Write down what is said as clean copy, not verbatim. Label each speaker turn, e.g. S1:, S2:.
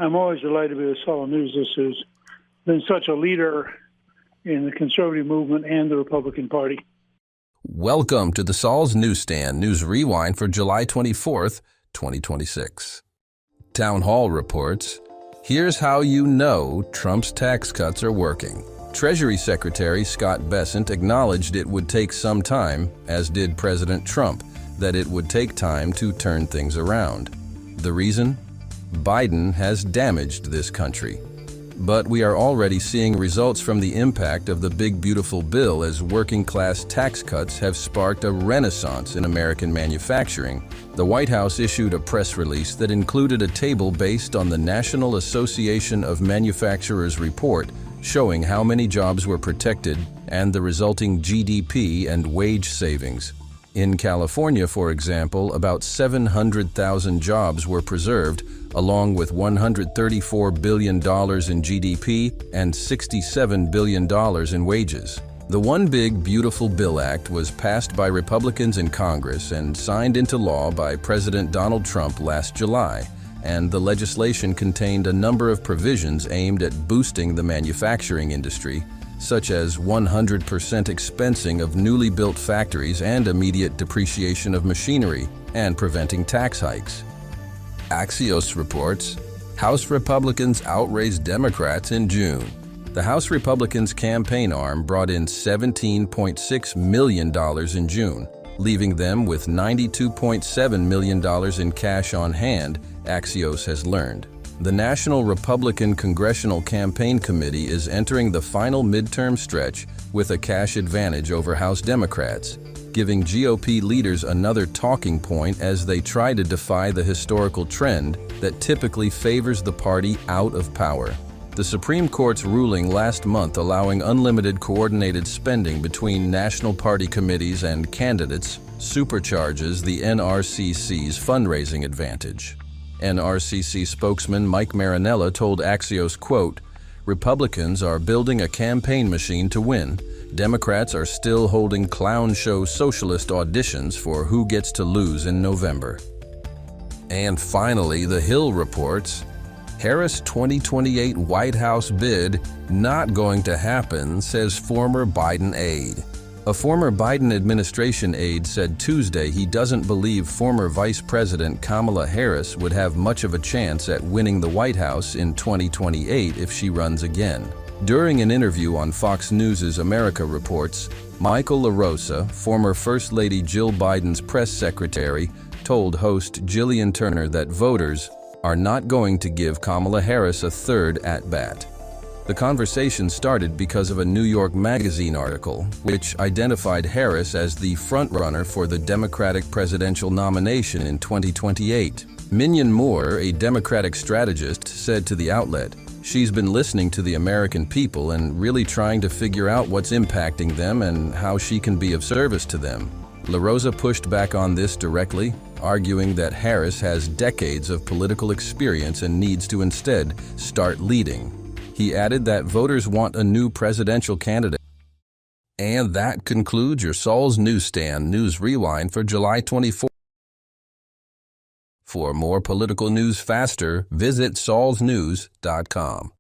S1: I'm always delighted to be with Saul News. This has been such a leader in the conservative movement and the Republican Party.
S2: Welcome to the Saul's Newsstand News Rewind for July 24th, 2026. Town Hall reports, here's how you know Trump's tax cuts are working. Treasury Secretary Scott Bessent acknowledged it would take some time, as did President Trump, that it would take time to turn things around. The reason? Biden has damaged this country. But we are already seeing results from the impact of the big beautiful bill, as working-class tax cuts have sparked a renaissance in American manufacturing. The White House issued a press release that included a table based on the National Association of Manufacturers report showing how many jobs were protected and the resulting GDP and wage savings. In California, for example, about 700,000 jobs were preserved, along with $134 billion in GDP and $67 billion in wages. The One Big Beautiful Bill Act was passed by Republicans in Congress and signed into law by President Donald Trump last July, and the legislation contained a number of provisions aimed at boosting the manufacturing industry, such as 100% expensing of newly built factories and immediate depreciation of machinery, and preventing tax hikes. Axios reports, House Republicans outraised Democrats in June. The House Republicans' campaign arm brought in $17.6 million in June, leaving them with $92.7 million in cash on hand, Axios has learned. The National Republican Congressional Campaign Committee is entering the final midterm stretch with a cash advantage over House Democrats, giving GOP leaders another talking point as they try to defy the historical trend that typically favors the party out of power. The Supreme Court's ruling last month allowing unlimited coordinated spending between national party committees and candidates supercharges the NRCC's fundraising advantage. NRCC spokesman Mike Marinella told Axios, quote, Republicans are building a campaign machine to win. Democrats are still holding clown show socialist auditions for who gets to lose in November. And finally, The Hill reports, Harris 2028 White House bid not going to happen, says former Biden aide. A former Biden administration aide said Tuesday he doesn't believe former Vice President Kamala Harris would have much of a chance at winning the White House in 2028 if she runs again. During an interview on Fox News' America Reports, Michael LaRosa, former First Lady Jill Biden's press secretary, told host Jillian Turner that voters are not going to give Kamala Harris a third at-bat. The conversation started because of a New York Magazine article, which identified Harris as the frontrunner for the Democratic presidential nomination in 2028. Minion Moore, a Democratic strategist, said to the outlet, she's been listening to the American people and really trying to figure out what's impacting them and how she can be of service to them. LaRosa pushed back on this directly, arguing that Harris has decades of political experience and needs to instead start leading. He added that voters want a new presidential candidate. And that concludes your Saul's Newsstand News Rewind for July 24th. For more political news faster, visit saulsnews.com.